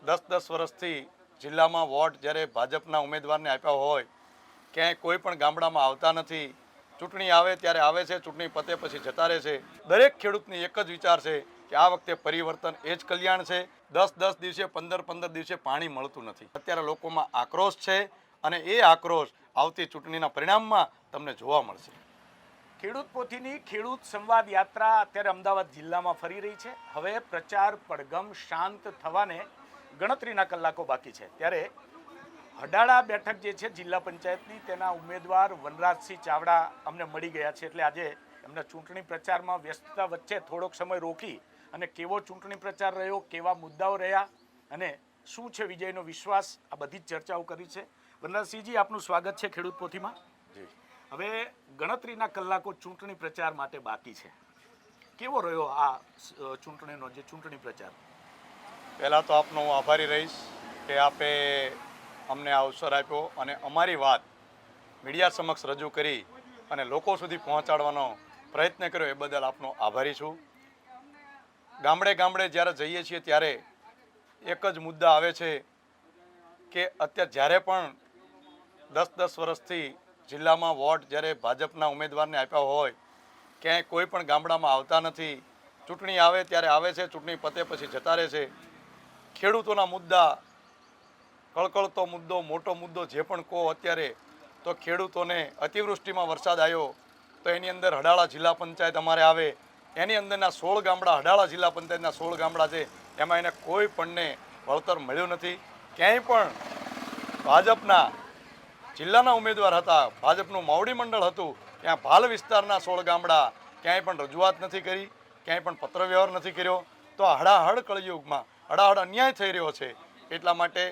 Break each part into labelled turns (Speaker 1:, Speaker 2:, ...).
Speaker 1: 10 વર્ષથી જિલ્લામાં વોટ જ્યારે ભાજપના ઉમેદવારને આપ્યા હોય ક્યાંય કોઈ પણ ગામડામાં આવતા નથી. ચૂંટણી આવે ત્યારે આવે છે, ચૂંટણી પતે પછી જતા રહે છે. દરેક ખેડૂતની એક જ વિચાર છે કે આ વખતે પરિવર્તન એ જ કલ્યાણ છે. 10 દિવસે 15 દિવસે પાણી મળતું નથી. અત્યારે લોકોમાં આક્રોશ છે અને એ આક્રોશ આવતી ચૂંટણીના પરિણામમાં તમને જોવા મળશે.
Speaker 2: ખેડૂત પોથીની ખેડૂત સંવાદ યાત્રા અત્યારે અમદાવાદ જિલ્લામાં ફરી રહી છે. હવે પ્રચાર પડઘમ શાંત થવાને ગણતરીના કલાકો બાકી છે, ત્યારે હડાળા બેઠક જે છે જિલ્લા પંચાયતની, તેના ઉમેદવાર વનરાજસિંહ ચાવડા અમને મળી ગયા છે. એટલે આજે એમના ચૂંટણી પ્રચારમાં વ્યસ્તતા વચ્ચે થોડોક સમય રોકી અને કેવો ચૂંટણી પ્રચાર રહ્યો, કેવા મુદ્દાઓ રહ્યા અને શું છે વિજયનો વિશ્વાસ, આ બધી જ ચર્ચાઓ કરી છે. વનરાજસિંહજી, આપનું સ્વાગત છે ખેડૂત પોથીમાં. હવે ગણતરીના કલાકો ચૂંટણી પ્રચાર માટે બાકી છે, કેવો રહ્યો આ ચૂંટણીનો જે ચૂંટણી પ્રચાર?
Speaker 1: પહેલાં તો આપનો હું આભારી રહીશ કે આપે અમને આ અવસર આપ્યો અને અમારી વાત મીડિયા સમક્ષ રજૂ કરી અને લોકો સુધી પહોંચાડવાનો પ્રયત્ન કર્યો, એ બદલ આપનો આભારી છું. ગામડે ગામડે જ્યારે જઈએ છીએ ત્યારે એક જ મુદ્દા આવે છે કે અત્યારે જ્યારે પણ 10 વર્ષથી જિલ્લામાં વોટ જ્યારે ભાજપના ઉમેદવારને આપ્યા હોય ક્યાંય કોઈ પણ ગામડામાં આવતા નથી. ચૂંટણી આવે ત્યારે આવે છે, ચૂંટણી પતે પછી જતા રહે છે. ખેડૂતોના મુદ્દા, કળકળતો મુદ્દો, મોટો મુદ્દો જે પણ કહો અત્યારે, તો ખેડૂતોને અતિવૃષ્ટિમાં વરસાદ આવ્યો તો એની અંદર હડાળા જિલ્લા પંચાયત અમારે આવે, એની અંદરના 16 ગામડા, હડાળા જિલ્લા પંચાયતના 16 ગામડા છે, એમાં એને કોઈ પણને વળતર મળ્યું નથી. ક્યાંય પણ ભાજપના જિલ્લાના ઉમેદવાર હતા, ભાજપનું માવડી મંડળ હતું, ત્યાં ભાલ વિસ્તારના 16 ગામડા ક્યાંય પણ રજૂઆત નથી કરી, ક્યાંય પણ પત્ર વ્યવહાર નથી કર્યો. તો હડાહડ કળયુગમાં હડાહડ અન્યાય થઈ રહ્યો છે. એટલા માટે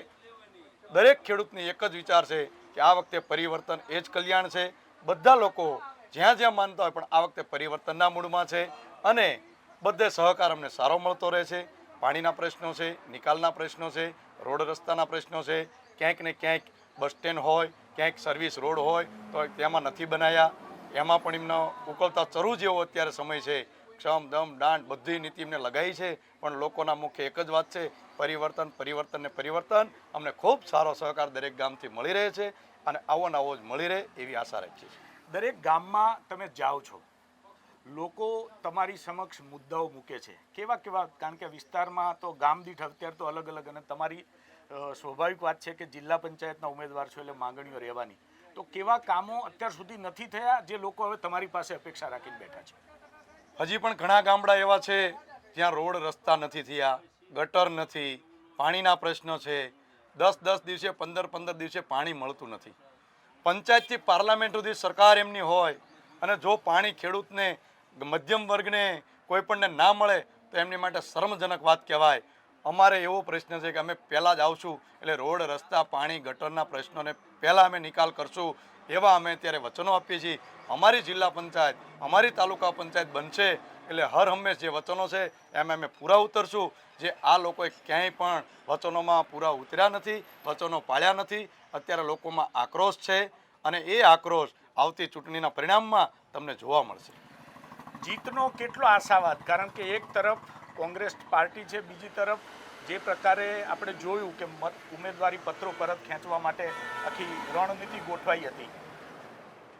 Speaker 1: દરેક ખેડૂતની એક જ વિચાર છે કે આ વખતે પરિવર્તન એ જ કલ્યાણ છે. બધા લોકો જ્યાં જ્યાં માનતા હોય પણ આ વખતે પરિવર્તનના મૂડમાં છે અને બધે સહકાર અમને સારો મળતો રહે છે. પાણીના પ્રશ્નો છે, નિકાલના પ્રશ્નો છે, રોડ રસ્તાના પ્રશ્નો છે. ક્યાંક ને ક્યાંક બસ સ્ટેન્ડ હોય, ક્યાંક સર્વિસ રોડ હોય તો તેમાં નથી બનાવ્યા, એમાં પણ એમનો ઉકળતા ચરુ જેવો અત્યારે સમય છે. ક્ષમ દમ દાંડ બધી નીતિ એમને લગાવી છે, પણ લોકોના મુખ્ય એક જ વાત છે, પરિવર્તન, પરિવર્તન ને પરિવર્તન. અમને ખૂબ સારો સહકાર દરેક ગામથી મળી રહે છે અને આવો ને આવો જ મળી રહે એવી આશા રાખીએ છીએ.
Speaker 2: દરેક ગામમાં તમે જાઓ છો, લોકો તમારી સમક્ષ મુદ્દાઓ મૂકે છે, કેવા કેવા? કારણ કે વિસ્તારમાં તો ગામ દીઠ અત્યારે તો અલગ અલગ, અને તમારી સ્વાભાવિક વાત છે કે જિલ્લા પંચાયતના ઉમેદવાર છો એટલે માંગણીઓ રહેવાની. તો કેવા કામો અત્યાર સુધી નથી થયા જે લોકો હવે તમારી પાસે અપેક્ષા રાખીને બેઠા છે?
Speaker 1: હજી પણ ઘણા ગામડા એવા છે જ્યાં રોડ રસ્તા નથી થયા, ગટર નથી, પાણીના પ્રશ્નો છે. 10 દિવસે 15 દિવસે પાણી મળતું નથી. પંચાયતથી પાર્લામેન્ટ સુધી સરકાર એમની હોય અને જો પાણી ખેડૂતને, મધ્યમ વર્ગને, કોઈ પણને ના મળે તો એમની માટે શરમજનક વાત કહેવાય. અમારે એવો પ્રશ્ન છે કે અમે પહેલાં જ આવશું એટલે રોડ રસ્તા, પાણી, ગટરના પ્રશ્નોને પહેલાં અમે નિકાલ કરશું, એવા અમે અત્યારે વચનો આપીએ છીએ. અમારી જિલ્લા પંચાયત, અમારી તાલુકા પંચાયત બનશે એટલે હર હંમેશ જે વચનો છે એમ અમે પૂરા ઉતરશું. જે આ લોકોએ ક્યાંય પણ વચનોમાં પૂરા ઉતર્યા નથી, વચનો પાળ્યા નથી. અત્યારે લોકોમાં આક્રોશ છે અને એ આક્રોશ આવતી ચૂંટણીના પરિણામમાં તમને જોવા મળશે.
Speaker 2: જીતનો કેટલો આશાવાદ? કારણ કે એક તરફ કોંગ્રેસ પાર્ટી છે, બીજી તરફ જે પ્રકારે આપણે જોયું કે ઉમેદવારી પત્રો પરત ખેંચવા માટે આખી રણનીતિ ગોઠવાઈ હતી.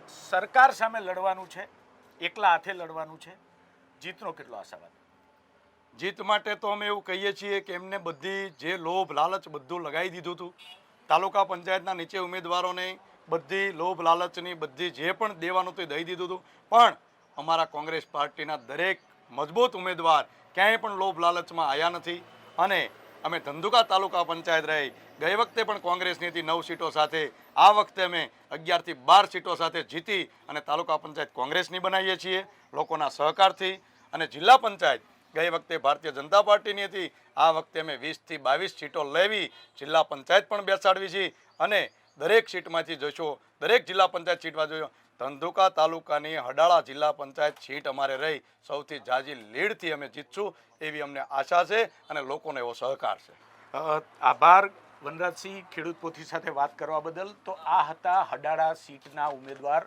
Speaker 2: સરકાર સામે લડવાનું છે, એકલા હાથે લડવાનું છે. જીતનો કેટલો આશાવાદ?
Speaker 1: જીત માટે તો અમે એવું કહીએ છીએ કે એમને બધી જે લોભ લાલચ બધું લગાવી દીધું હતું. તાલુકા પંચાયતના નીચે ઉમેદવારોને બધી લોભ લાલચની બધી જે પણ દેવાનું હતું એ દઈ દીધું હતું. પણ અમારા કોંગ્રેસ પાર્ટીના દરેક મજબૂત ઉમેદવાર ક્યાંય પણ લોભ લાલચમાં આવ્યા નથી અને અમે ધંધુકા તાલુકા પંચાયત રહી, ગઈ વખતે પણ કોંગ્રેસની હતી 9 સીટો સાથે, આ વખતે અમે 11 થી 12 સીટો સાથે જીતી અને તાલુકા પંચાયત કોંગ્રેસની બનાવીએ છીએ લોકોના સહકારથી. અને જિલ્લા પંચાયત ગઈ વખતે ભારતીય જનતા પાર્ટીની હતી, આ વખતે અમે 20 થી 22 સીટો લેવી જિલ્લા પંચાયત પણ બેસાડવી છે. અને દરેક સીટમાંથી જોશો, દરેક જિલ્લા પંચાયત સીટમાં જોયો, ધંધુકા તાલુકાની હડાળા જિલ્લા પંચાયત સીટ અમારે રહી સૌથી ઝાઝી લીડથી અમે જીતશું એવી અમને આશા છે અને લોકોનો એવો સહકાર છે.
Speaker 2: આભાર વનરાજસિંહ, ખેડૂત પોથી સાથે વાત કરવા બદલ. તો આ હતા હડાળા સીટના ઉમેદવાર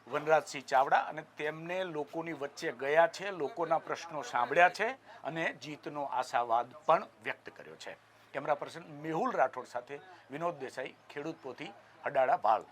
Speaker 2: વનરાજસિંહ ચાવડા અને તેમને લોકોની વચ્ચે ગયા છે, લોકોના પ્રશ્નો સાંભળ્યા છે અને જીતનો આશાવાદ પણ વ્યક્ત કર્યો છે. કેમેરા પર્સન મેહુલ રાઠોડ સાથે વિનોદ દેસાઈ, ખેડૂત પોથી, હડાળા, ભાલ.